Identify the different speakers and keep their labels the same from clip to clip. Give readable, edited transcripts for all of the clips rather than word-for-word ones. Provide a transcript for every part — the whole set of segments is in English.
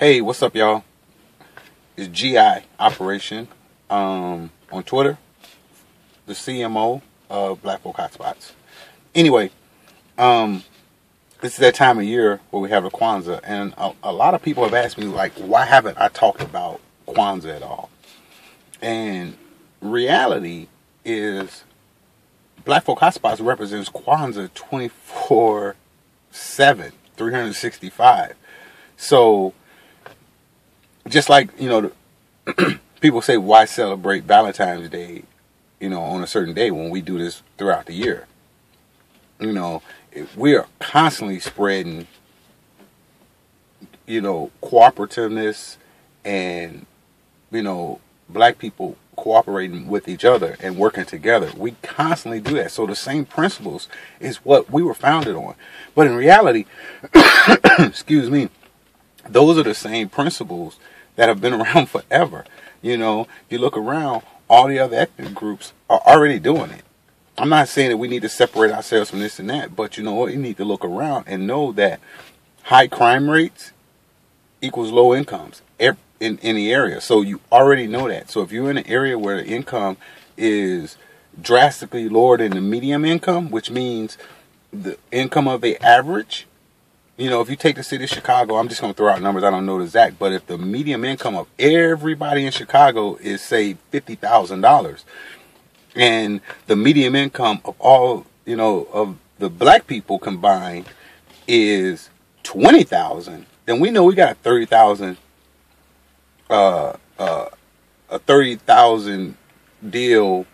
Speaker 1: Hey, what's up, y'all? It's GI Operation on Twitter, the CMO of Black Folk Hotspots. Anyway, this is that time of year where we have the Kwanzaa, and a lot of people have asked me, like, why haven't I talked about Kwanzaa at all? And reality is, Black Folk Hotspots represents Kwanzaa 24/7, 365. So, just like, people say, why celebrate Valentine's Day, on a certain day when we do this throughout the year? We are constantly spreading, cooperativeness and, black people cooperating with each other and working together. We constantly do that. So the same principles is what we were founded on. But in reality, excuse me, those are the same principles that have been around forever. You look around, all the other ethnic groups are already doing it. I'm not saying that we need to separate ourselves from this and that, but you know what? You need to look around and know that high crime rates equals low incomes in the area. So you already know that. So if you're in an area where the income is drastically lower than the medium income, which means the income of the average, if you take the city of Chicago, I'm just going to throw out numbers, I don't know the exact, but if the medium income of everybody in Chicago is, say, $50,000, and the medium income of all, of the black people combined is 20,000, then we know we got a 30,000 deal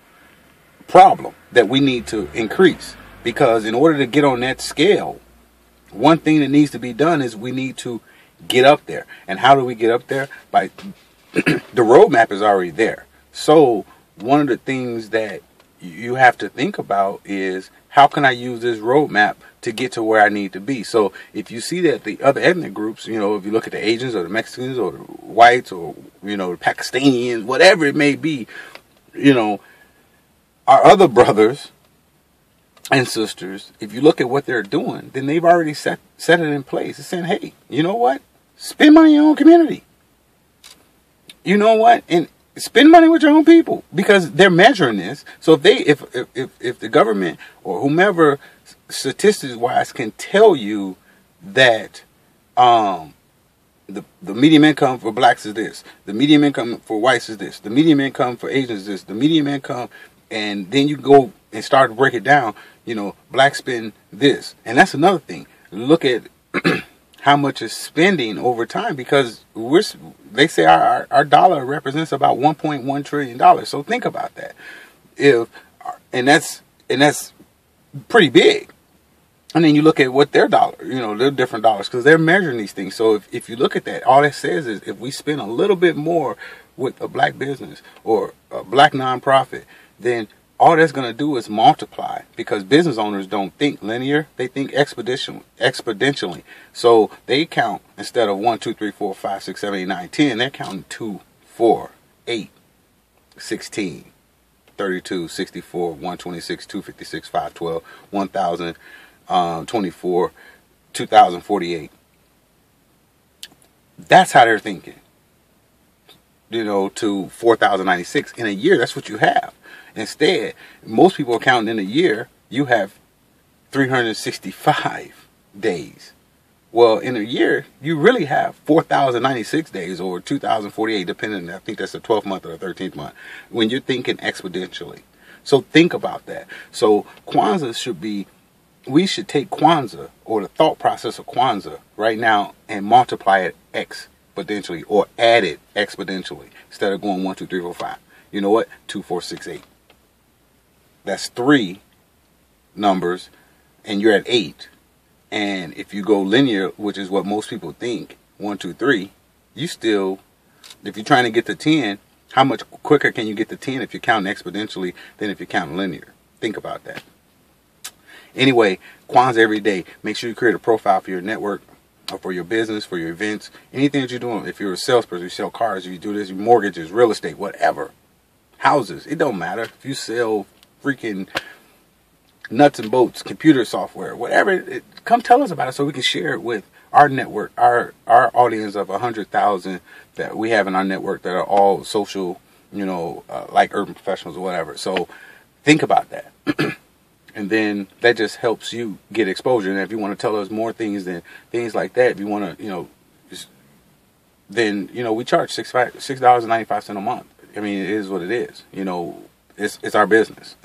Speaker 1: problem that we need to increase. Because in order to get on that scale, one thing that needs to be done is we need to get up there. And how do we get up there? By the roadmap is already there. So one of the things that you have to think about is, how can I use this roadmap to get to where I need to be? So if you see that the other ethnic groups, if you look at the Asians or the Mexicans or the whites or, the Pakistanians, whatever it may be, our other brothers and sisters, if you look at what they're doing, then they've already set it in place. It's saying, hey, you know what? Spend money in your own community. You know what? And spend money with your own people, because they're measuring this. So if the government or whomever, statistics wise, can tell you that the medium income for blacks is this, the medium income for whites is this, the medium income for Asians is this, the medium income, and then you go and start to break it down, blacks spend this. And that's another thing. Look at how much is spending over time, because they say our dollar represents about $1.1 trillion. So think about that. And that's pretty big. And then you look at what their dollar, their different dollars, because they're measuring these things. So if you look at that, all that says is, if we spend a little bit more with a black business or a black nonprofit, then all that's going to do is multiply, because business owners don't think linear. They think exponentially. So they count, instead of 1, 2, 3, 4, 5, 6, 7, 8, 9, 10, they're counting 2, 4, 8, 16, 32, 64, 126, 256, 512, 1,024, 2,048. That's how they're thinking. To 4,096 in a year. That's what you have. Instead, most people are counting in a year, you have 365 days. Well, in a year, you really have 4,096 days, or 2,048, depending, I think that's the 12th month or the 13th month, when you're thinking exponentially. So think about that. So Kwanzaa we should take Kwanzaa, or the thought process of Kwanzaa right now, and multiply it exponentially, or add it exponentially, instead of going 1, 2, 3, 4, 5. You know what? 2, 4, 6, 8. That's 3 numbers, and you're at 8. And if you go linear, which is what most people think, 1, 2, 3, you still, if you're trying to get to 10, how much quicker can you get to 10 if you're counting exponentially than if you're counting linear? Think about that. Anyway, Kwanzaa every day. Make sure you create a profile for your network, or for your business, for your events, anything that you're doing. If you're a salesperson, you sell cars, you do this, mortgages, real estate, whatever. Houses, it don't matter. If you sell freaking nuts and bolts, computer software, whatever, come tell us about it so we can share it with our network, our audience of 100,000 that we have in our network that are all social, like urban professionals or whatever. So think about that. And then that just helps you get exposure. And if you want to tell us more things than things like that, if you want to, then, we charge $6.95 a month. I mean, it is what it is. It's our business.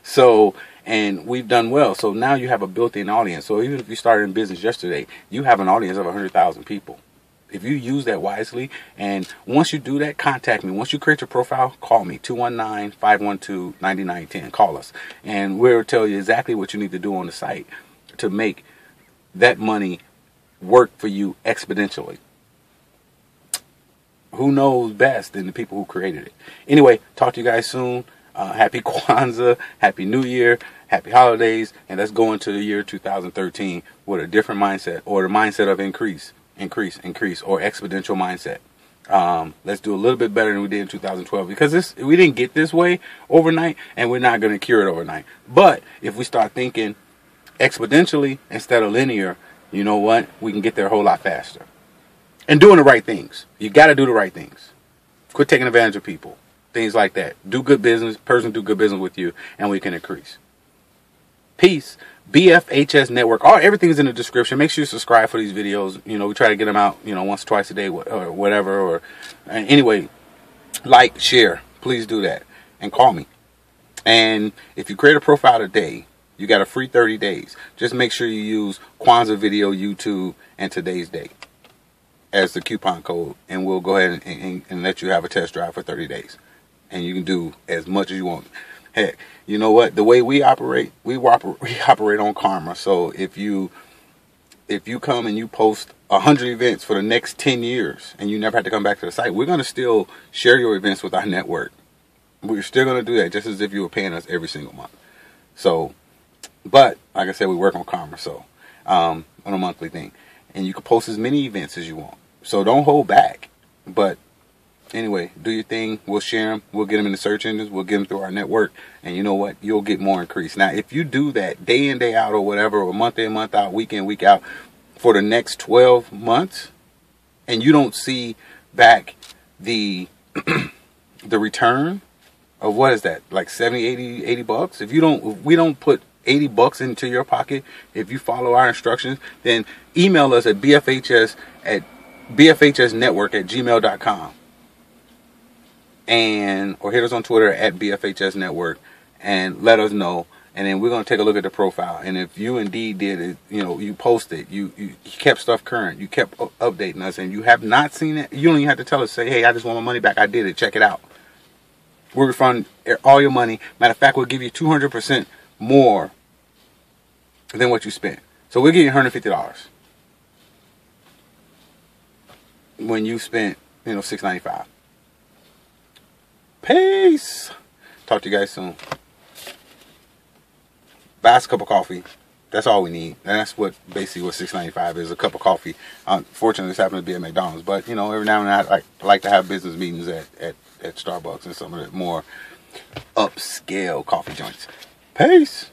Speaker 1: So, and we've done well. So now you have a built-in audience. So even if you started in business yesterday, you have an audience of 100,000 people. If you use that wisely, and once you do that, contact me. Once you create your profile, call me, 219-512-9910. Call us, and we'll tell you exactly what you need to do on the site to make that money work for you exponentially. Who knows best than the people who created it? Anyway, talk to you guys soon. Happy Kwanzaa, Happy New Year, Happy Holidays, and let's go into the year 2013 with a different mindset, or the mindset of increase, or exponential mindset. Let's do a little bit better than we did in 2012, because we didn't get this way overnight, and we're not going to cure it overnight. But if we start thinking exponentially instead of linear, you know what? We can get there a whole lot faster. And doing the right things. You got to do the right things. Quit taking advantage of people. Things like that. Do good business. Person do good business with you, and we can increase. Peace. Bfhs Network. Everything's in the description. Make sure you subscribe for these videos. We try to get them out, once, twice a day, or whatever. Anyway, like, share. Please do that. And call me. And if you create a profile today, you got a free 30 days. Just make sure you use Kwanzaa video, YouTube, and today's date as the coupon code. And we'll go ahead and let you have a test drive for 30 days. And you can do as much as you want. Heck, you know what? The way we operate on karma. So if you come and you post 100 events for the next 10 years and you never have to come back to the site, we're going to still share your events with our network. We're still going to do that just as if you were paying us every single month. So, but like I said, we work on karma, so on a monthly thing. And you can post as many events as you want. So don't hold back. But anyway, do your thing. We'll share them. We'll get them in the search engines. We'll get them through our network. And you know what? You'll get more increase. Now, if you do that day in, day out, or whatever, or month in, month out, week in, week out, for the next 12 months, and you don't see back the the return of, what is that, like 70, 80 bucks? If we don't put 80 bucks into your pocket, if you follow our instructions, then email us at bfhsnetwork@gmail.com. Or hit us on Twitter at Bfhsnetwork and let us know. And then we're going to take a look at the profile. And if you indeed did it, you posted, you kept stuff current, you kept updating us, and you have not seen it, you don't even have to tell us, say, hey, I just want my money back. I did it. Check it out. We'll refund all your money. Matter of fact, we'll give you 200% more than what you spent. So we'll give you $150 when you spent, $6.95. Peace. Talk to you guys soon. Buy us a cup of coffee. That's all we need. And that's basically what $6.95 is, a cup of coffee. Unfortunately, this happens to be at McDonald's. But, every now and then I like to have business meetings at Starbucks and some of the more upscale coffee joints. Peace.